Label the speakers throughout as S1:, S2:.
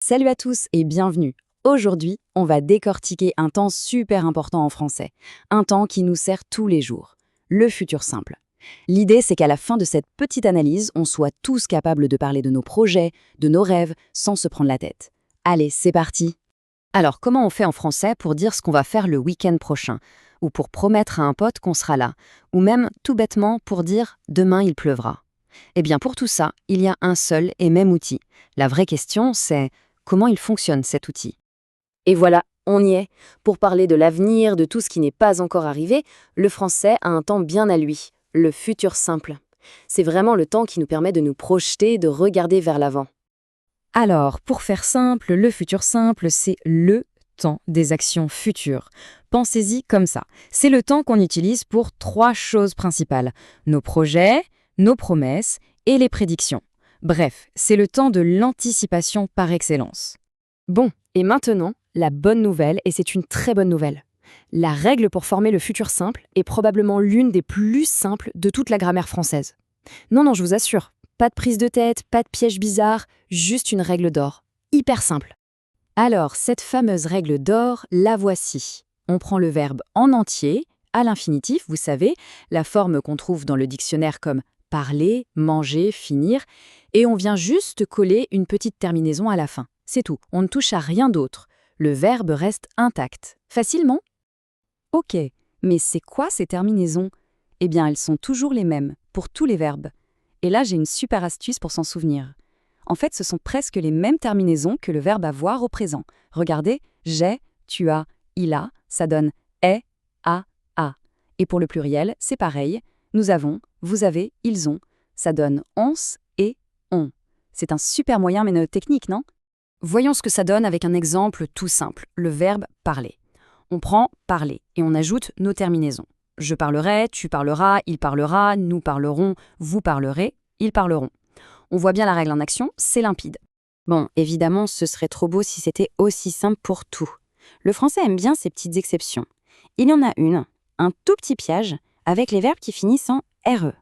S1: Salut à tous et bienvenue. Aujourd'hui, on va décortiquer un temps super important en français, un temps qui nous sert tous les jours, le futur simple. L'idée, c'est qu'à la fin de cette petite analyse, on soit tous capables de parler de nos projets, de nos rêves, sans se prendre la tête. Allez, c'est parti. Alors, comment on fait en français pour dire ce qu'on va faire le week-end prochain, ou pour promettre à un pote qu'on sera là, ou même, tout bêtement, pour dire « demain il pleuvra ». Eh bien, pour tout ça, il y a un seul et même outil. La vraie question, c'est comment il fonctionne cet outil. Et voilà, on y est. Pour parler de l'avenir, de tout ce qui n'est pas encore arrivé, le français a un temps bien à lui, le futur simple. C'est vraiment le temps qui nous permet de nous projeter, de regarder vers l'avant. Alors, pour faire simple, le futur simple, c'est le temps des actions futures. Pensez-y comme ça. C'est le temps qu'on utilise pour trois choses principales. Nos projets, nos promesses et les prédictions. Bref, c'est le temps de l'anticipation par excellence. Bon, et maintenant, la bonne nouvelle, et c'est une très bonne nouvelle. La règle pour former le futur simple est probablement l'une des plus simples de toute la grammaire française. Non, je vous assure, pas de prise de tête, pas de piège bizarre, juste une règle d'or. Hyper simple. Alors, cette fameuse règle d'or, la voici. On prend le verbe en entier, à l'infinitif, vous savez, la forme qu'on trouve dans le dictionnaire comme parler, manger, finir, et on vient juste coller une petite terminaison à la fin. C'est tout, on ne touche à rien d'autre. Le verbe reste intact. Facilement ? Ok, mais c'est quoi ces terminaisons ? Eh bien, elles sont toujours les mêmes, pour tous les verbes. Et là, j'ai une super astuce pour s'en souvenir. En fait, ce sont presque les mêmes terminaisons que le verbe avoir au présent. Regardez, j'ai, tu as, il a, ça donne est, a. Et pour le pluriel, c'est pareil. Nous avons, vous avez, ils ont. Ça donne ons et on. C'est un super moyen mémotechnique, non ? Voyons ce que ça donne avec un exemple tout simple, le verbe parler. On prend parler et on ajoute nos terminaisons. Je parlerai, tu parleras, il parlera, nous parlerons, vous parlerez, ils parleront. On voit bien la règle en action, c'est limpide. Bon, évidemment, ce serait trop beau si c'était aussi simple pour tout. Le français aime bien ces petites exceptions. Il y en a une, un tout petit piège, avec les verbes qui finissent en RE.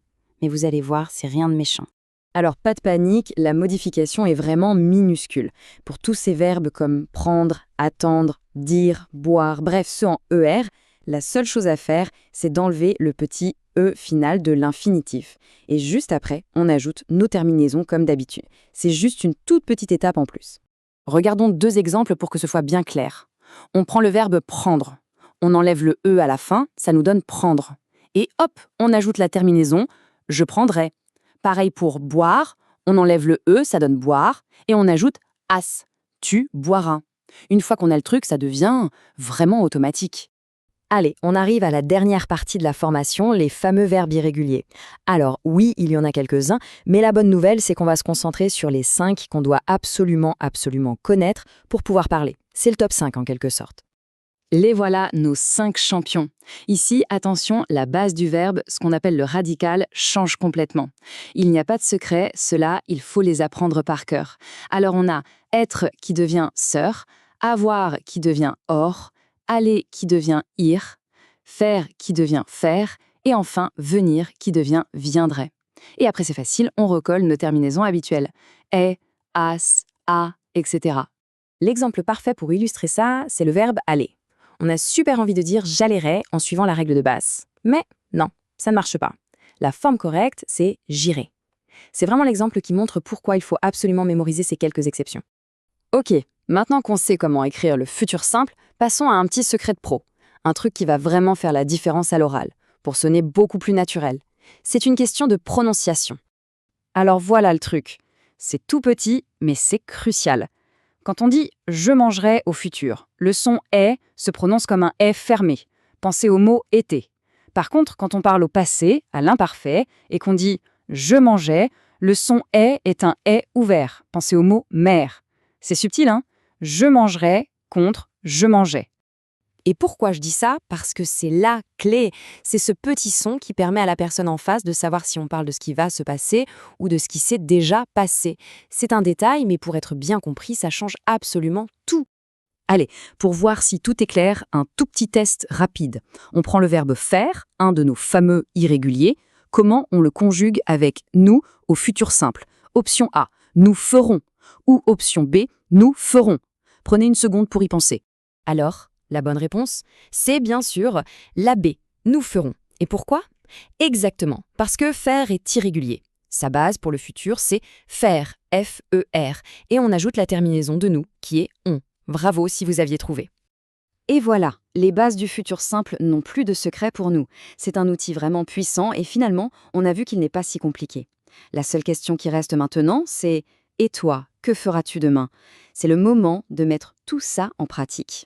S1: Mais vous allez voir, c'est rien de méchant. Alors, pas de panique, la modification est vraiment minuscule. Pour tous ces verbes comme prendre, attendre, dire, boire, bref, ceux en ER, la seule chose à faire, c'est d'enlever le petit E final de l'infinitif. Et juste après, on ajoute nos terminaisons comme d'habitude. C'est juste une toute petite étape en plus. Regardons deux exemples pour que ce soit bien clair. On prend le verbe prendre. On enlève le E à la fin, ça nous donne prendre. Et hop, on ajoute la terminaison « je prendrai ». Pareil pour boire, on enlève le E, ça donne boire, et on ajoute « as », tu boiras. Une fois qu'on a le truc, ça devient vraiment automatique. Allez, on arrive à la dernière partie de la formation, les fameux verbes irréguliers. Alors oui, il y en a quelques-uns, mais la bonne nouvelle, c'est qu'on va se concentrer sur les 5 qu'on doit absolument connaître pour pouvoir parler. C'est le top 5 en quelque sorte. Les voilà, nos 5 champions. Ici, attention, la base du verbe, ce qu'on appelle le radical, change complètement. Il n'y a pas de secret, ceux-là, il faut les apprendre par cœur. Alors on a être qui devient sœur, avoir qui devient or, aller qui devient ir, faire qui devient faire, et enfin venir qui devient viendrait. Et après c'est facile, on recolle nos terminaisons habituelles. Est, as, a, etc. L'exemple parfait pour illustrer ça, c'est le verbe aller. On a super envie de dire « j'allerai » en suivant la règle de base. Mais non, ça ne marche pas. La forme correcte, c'est « j'irai ». C'est vraiment l'exemple qui montre pourquoi il faut absolument mémoriser ces quelques exceptions. Ok, maintenant qu'on sait comment écrire le futur simple, passons à un petit secret de pro. Un truc qui va vraiment faire la différence à l'oral, pour sonner beaucoup plus naturel. C'est une question de prononciation. Alors voilà le truc. C'est tout petit, mais c'est crucial. Quand on dit « je mangerai » au futur, le son « est » se prononce comme un « est » fermé. Pensez au mot « été ». Par contre, quand on parle au passé, à l'imparfait, et qu'on dit « je mangeais », le son « est un « est » ouvert. Pensez au mot « mère ». C'est subtil, hein ? Je mangerai contre je mangeais. Et pourquoi je dis ça ? Parce que c'est la clé. C'est ce petit son qui permet à la personne en face de savoir si on parle de ce qui va se passer ou de ce qui s'est déjà passé. C'est un détail, mais pour être bien compris, ça change absolument tout. Allez, pour voir si tout est clair, un tout petit test rapide. On prend le verbe faire, un de nos fameux irréguliers. Comment on le conjugue avec nous au futur simple ? Option A, nous ferons. Ou option B, Nous ferons. Prenez une seconde pour y penser.
S2: Alors, la bonne réponse, c'est bien sûr la B, nous ferons. Et pourquoi? Exactement, parce que faire est irrégulier. Sa base pour le futur, c'est faire, F-E-R, et on ajoute la terminaison de nous, qui est on. Bravo si vous aviez trouvé.
S1: Et voilà, les bases du futur simple n'ont plus de secret pour nous. C'est un outil vraiment puissant et finalement, on a vu qu'il n'est pas si compliqué. La seule question qui reste maintenant, c'est « Et toi, que feras-tu demain ?» C'est le moment de mettre tout ça en pratique.